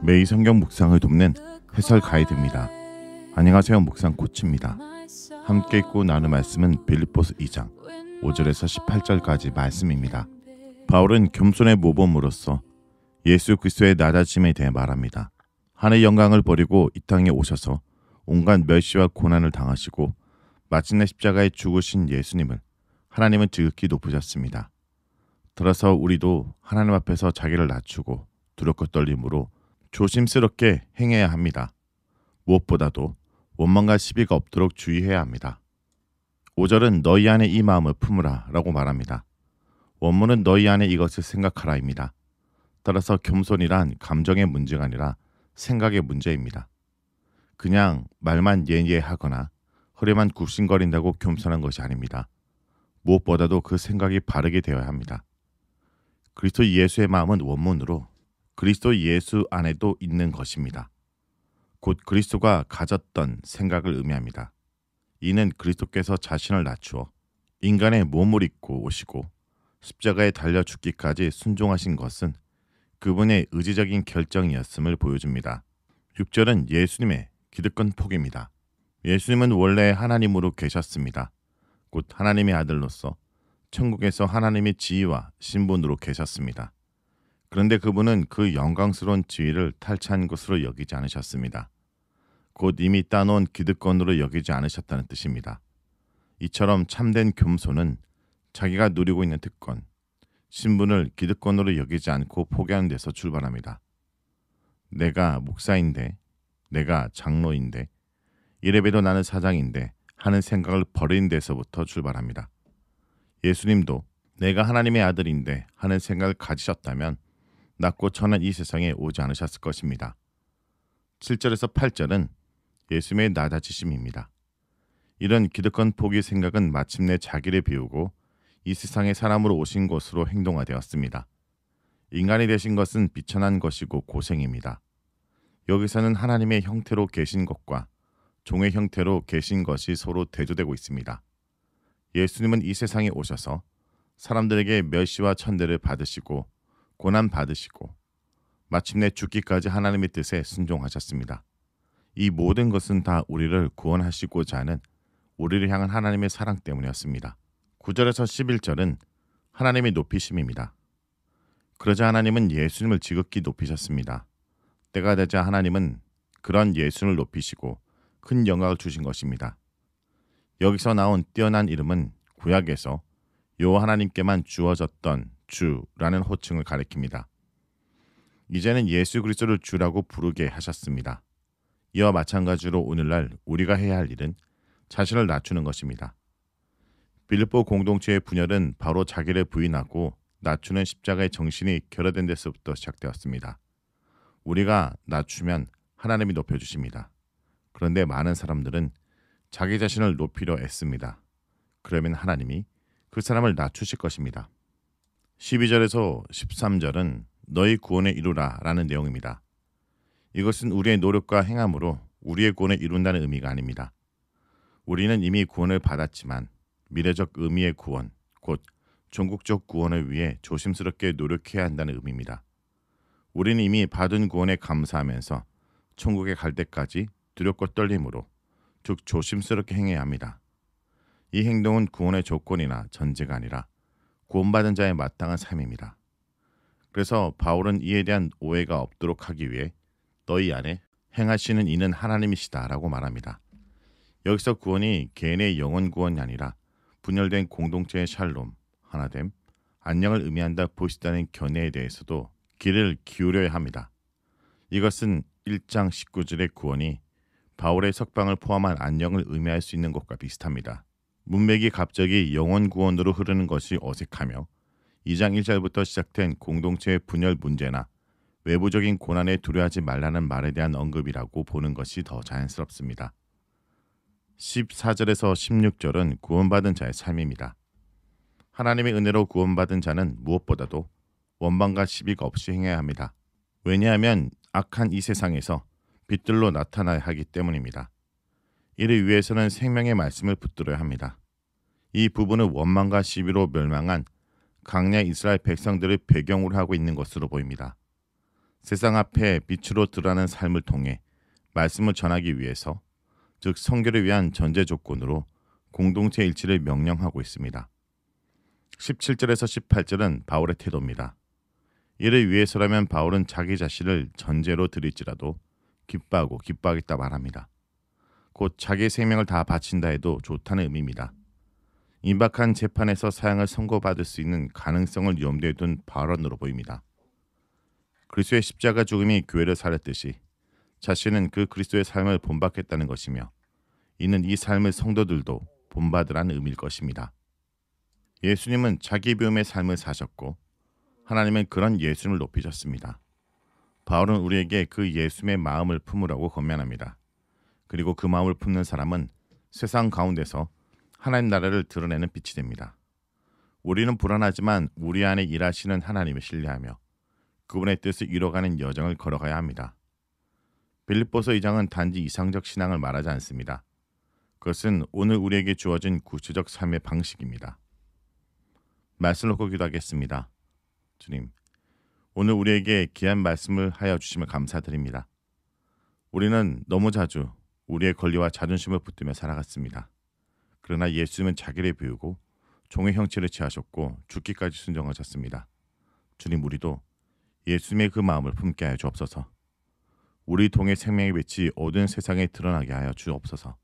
매일 성경 묵상을 돕는 해설 가이드입니다. 안녕하세요. 묵상 코치입니다. 함께 읽고 나눌 말씀은 빌립보서 2장 5절에서 18절까지 말씀입니다. 바울은 겸손의 모범으로서 예수 그리스도의 낮아짐에 대해 말합니다. 하늘의 영광을 버리고 이 땅에 오셔서 온갖 멸시와 고난을 당하시고 마침내 십자가에 죽으신 예수님을 하나님은 지극히 높으셨습니다. 따라서 우리도 하나님 앞에서 자기를 낮추고 두렵고 떨림으로 조심스럽게 행해야 합니다. 무엇보다도 원망과 시비가 없도록 주의해야 합니다. 5절은 너희 안에 이 마음을 품으라 라고 말합니다. 원문은 너희 안에 이것을 생각하라입니다. 따라서 겸손이란 감정의 문제가 아니라 생각의 문제입니다. 그냥 말만 예예하거나 허리만 굽신거린다고 겸손한 것이 아닙니다. 무엇보다도 그 생각이 바르게 되어야 합니다. 그리스도 예수의 마음은 원문으로 그리스도 예수 안에도 있는 것입니다. 곧 그리스도가 가졌던 생각을 의미합니다. 이는 그리스도께서 자신을 낮추어 인간의 몸을 입고 오시고 십자가에 달려 죽기까지 순종하신 것은 그분의 의지적인 결정이었음을 보여줍니다. 6절은 예수님의 기득권 포기입니다. 예수님은 원래 하나님으로 계셨습니다. 곧 하나님의 아들로서 천국에서 하나님의 지위와 신분으로 계셨습니다. 그런데 그분은 그 영광스러운 지위를 탈취한 것으로 여기지 않으셨습니다. 곧 이미 따놓은 기득권으로 여기지 않으셨다는 뜻입니다. 이처럼 참된 겸손은 자기가 누리고 있는 특권, 신분을 기득권으로 여기지 않고 포기하는 데서 출발합니다. 내가 목사인데, 내가 장로인데, 이래봬도 나는 사장인데 하는 생각을 버리는 데서부터 출발합니다. 예수님도 내가 하나님의 아들인데 하는 생각을 가지셨다면 낮고 천한 이 세상에 오지 않으셨을 것입니다. 7절에서 8절은 예수님의 낮아지심입니다. 이런 기득권 포기 생각은 마침내 자기를 비우고 이 세상에 사람으로 오신 것으로 행동화되었습니다. 인간이 되신 것은 비천한 것이고 고생입니다. 여기서는 하나님의 형태로 계신 것과 종의 형태로 계신 것이 서로 대조되고 있습니다. 예수님은 이 세상에 오셔서 사람들에게 멸시와 천대를 받으시고 고난 받으시고 마침내 죽기까지 하나님의 뜻에 순종하셨습니다. 이 모든 것은 다 우리를 구원하시고자 하는 우리를 향한 하나님의 사랑 때문이었습니다. 9절에서 11절은 하나님의 높이심입니다. 그러자 하나님은 예수님을 지극히 높이셨습니다. 때가 되자 하나님은 그런 예수를 높이시고 큰 영광을 주신 것입니다. 여기서 나온 뛰어난 이름은 구약에서 여호와 하나님께만 주어졌던 주라는 호칭을 가리킵니다. 이제는 예수 그리스도를 주라고 부르게 하셨습니다. 이와 마찬가지로 오늘날 우리가 해야 할 일은 자신을 낮추는 것입니다. 빌립보 공동체의 분열은 바로 자기를 부인하고 낮추는 십자가의 정신이 결여된 데서부터 시작되었습니다. 우리가 낮추면 하나님이 높여주십니다. 그런데 많은 사람들은 자기 자신을 높이려 애씁니다. 그러면 하나님이 그 사람을 낮추실 것입니다. 12절에서 13절은 너희 구원을 이루라 라는 내용입니다. 이것은 우리의 노력과 행함으로 우리의 구원을 이룬다는 의미가 아닙니다. 우리는 이미 구원을 받았지만 미래적 의미의 구원, 곧 종국적 구원을 위해 조심스럽게 노력해야 한다는 의미입니다. 우리는 이미 받은 구원에 감사하면서 천국에 갈 때까지 두렵고 떨림으로 즉 조심스럽게 행해야 합니다. 이 행동은 구원의 조건이나 전제가 아니라 구원받은 자의 마땅한 삶입니다. 그래서 바울은 이에 대한 오해가 없도록 하기 위해 너희 안에 행하시는 이는 하나님이시다 라고 말합니다. 여기서 구원이 개인의 영혼 구원이 아니라 분열된 공동체의 샬롬, 하나됨, 안녕을 의미한다 보시다는 견해에 대해서도 귀를 기울여야 합니다. 이것은 1장 19절의 구원이 바울의 석방을 포함한 안녕을 의미할 수 있는 것과 비슷합니다. 문맥이 갑자기 영혼 구원으로 흐르는 것이 어색하며 2장 1절부터 시작된 공동체의 분열 문제나 외부적인 고난에 두려워하지 말라는 말에 대한 언급이라고 보는 것이 더 자연스럽습니다. 14절에서 16절은 구원받은 자의 삶입니다. 하나님의 은혜로 구원받은 자는 무엇보다도 원망과 시비가 없이 행해야 합니다. 왜냐하면 악한 이 세상에서 빛들로 나타나야 하기 때문입니다. 이를 위해서는 생명의 말씀을 붙들어야 합니다. 이 부분은 원망과 시비로 멸망한 강야 이스라엘 백성들을 배경으로 하고 있는 것으로 보입니다. 세상 앞에 빛으로 드러나는 삶을 통해 말씀을 전하기 위해서, 즉 선교를 위한 전제 조건으로 공동체 일치를 명령하고 있습니다. 17절에서 18절은 바울의 태도입니다. 이를 위해서라면 바울은 자기 자신을 전제로 드릴지라도 기뻐하고 기뻐하겠다 말합니다. 곧 자기의 생명을 다 바친다 해도 좋다는 의미입니다. 임박한 재판에서 사형을 선고받을 수 있는 가능성을 염두에 둔 발언으로 보입니다. 그리스도의 십자가 죽음이 교회를 살렸듯이 자신은 그 그리스도의 삶을 본받겠다는 것이며, 이는 이 삶을 성도들도 본받으라는 의미일 것입니다. 예수님은 자기 비움의 삶을 사셨고 하나님은 그런 예수님을 높이셨습니다. 바울은 우리에게 그 예수님의 마음을 품으라고 권면합니다. 그리고 그 마음을 품는 사람은 세상 가운데서 하나님 나라를 드러내는 빛이 됩니다. 우리는 불안하지만 우리 안에 일하시는 하나님을 신뢰하며 그분의 뜻을 이뤄가는 여정을 걸어가야 합니다. 빌립보서 2장은 단지 이상적 신앙을 말하지 않습니다. 그것은 오늘 우리에게 주어진 구체적 삶의 방식입니다. 말씀을 놓고 기도하겠습니다. 주님, 오늘 우리에게 귀한 말씀을 하여 주심을 감사드립니다. 우리는 너무 자주 우리의 권리와 자존심을 붙들며 살아갔습니다. 그러나 예수님은 자기를 비우고 종의 형체를 취하셨고 죽기까지 순종하셨습니다. 주님, 우리도 예수님의 그 마음을 품게 하여 주옵소서. 우리 통해 생명의 빛이 어두운 세상에 드러나게 하여 주옵소서.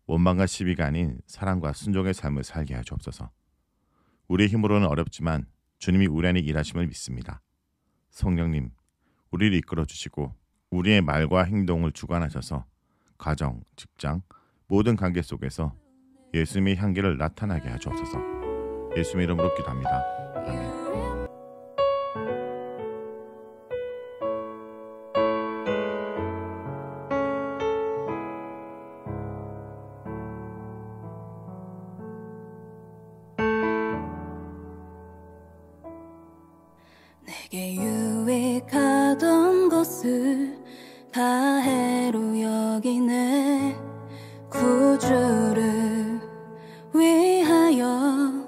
원망과 시비가 아닌 사랑과 순종의 삶을 살게 하여 주옵소서. 우리의 힘으로는 어렵지만 주님이 우리 안에 일하심을 믿습니다. 성령님, 우리를 이끌어 주시고 우리의 말과 행동을 주관하셔서 가정, 직장, 모든 관계 속에서 예수님의 향기를 나타나게 하여 주옵소서. 예수님의 이름으로 기도합니다. 아멘. 내게 유익하던 것을 다 해로 여기네. 구주를 위하여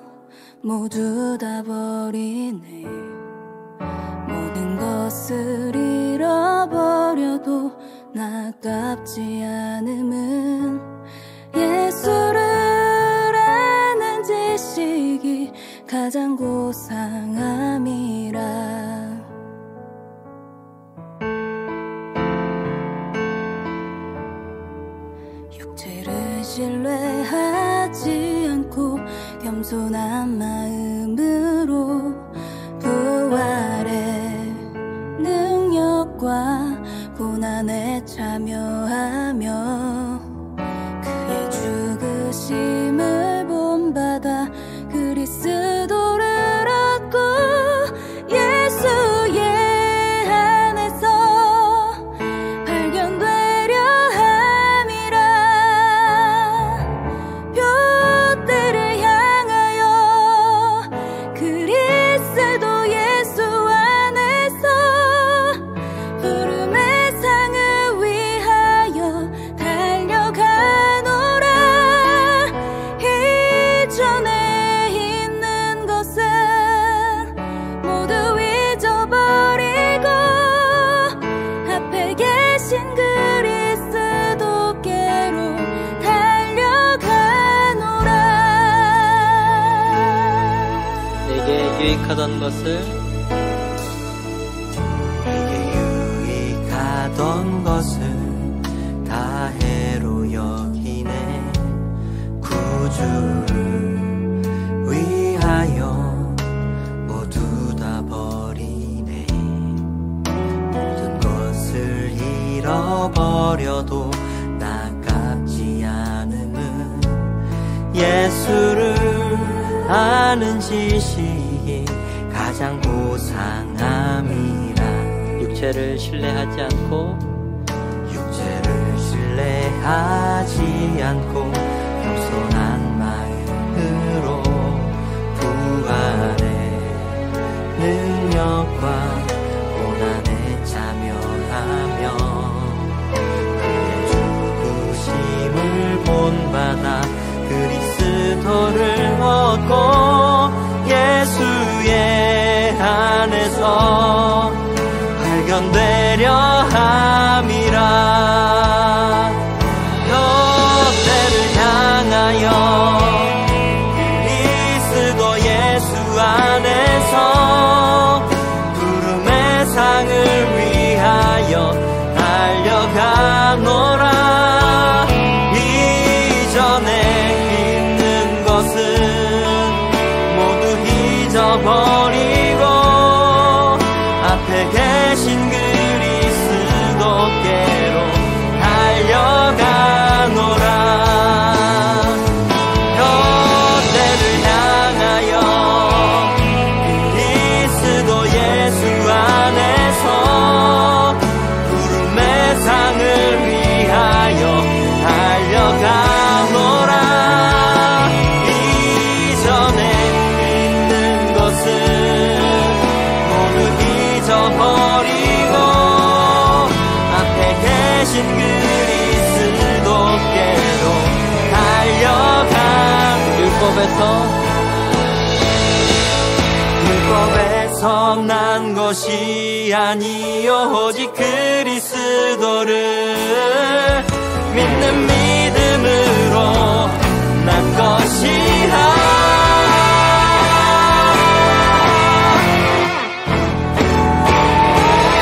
모두 다 버리네. 모든 것을 잃어버려도 아깝지 않음은 예수를 아는 지식이 가장 고상함이라. 육체를 신뢰하지 않고 겸손한 마음으로 부활의 능력과 고난에 참여하며 그의 죽으심을 본받아 그리스도를 얻고 예수의 안에서 발견되려 함이라. 둯대를 향하여 그리스도 예수 안에서 부름의 상을 위하여 달려가노라. 이전에 유익하던 것을 내게 유익하던 것을 다 해로 여기네. 구주를 위하여 모두 다 버리네. 모든 것을 잃어버려도 아깝지 않음은 예수를 아는 지식이 가장 고상함이라. 육체를 신뢰하지 않고 겸손한 마음으로 부활의 능력과 고난에 참여하며 그의 죽으심을 본받아 그리스도를 얻고 예수의 안에서 발견되려 안에서 부름의 상을 위하여 달려가노라. 이전에 있는 것은 모두 잊어버리고 앞에 계신 그리스도께로 달려가노라. 롯데를 향하여 그리스도 예수 안에서 부름의 상을 위하여 달려가노라. 이전에 있는 것은 모두 잊어버리고 앞에 계신 그리스도께로 달려가. 율법에서 난 것이 아니요 오직 그리스도를 믿는 믿음으로 난 것이라.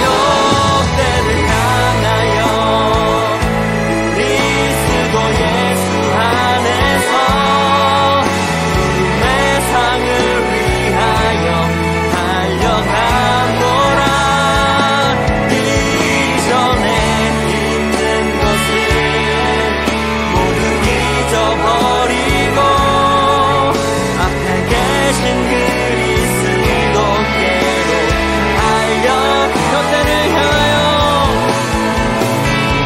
롯데를 향하여 그리스도 예수 안에서 부름의 상을 위하여 달려가노라. 이전에 있는 것은 모두 잊어버리고 앞에 계신 그리스도께로 달려.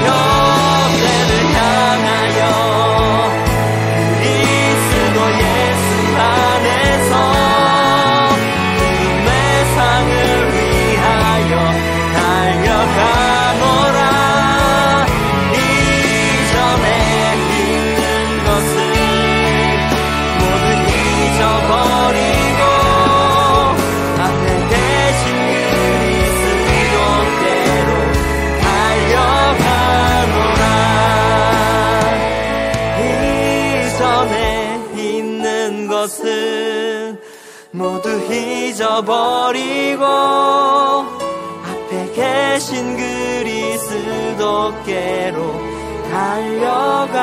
롯데를 향하여 그리스도 예수 안에서 부름의 상을 위하여 달려가노라. 이전에 있는 것은 모두 잊어버리고 앞에 계신 그리스도께로 달려가노라. 이전에 있는 것은 모두 잊어버리고 앞에 계신 그리스도께로 달려가노라.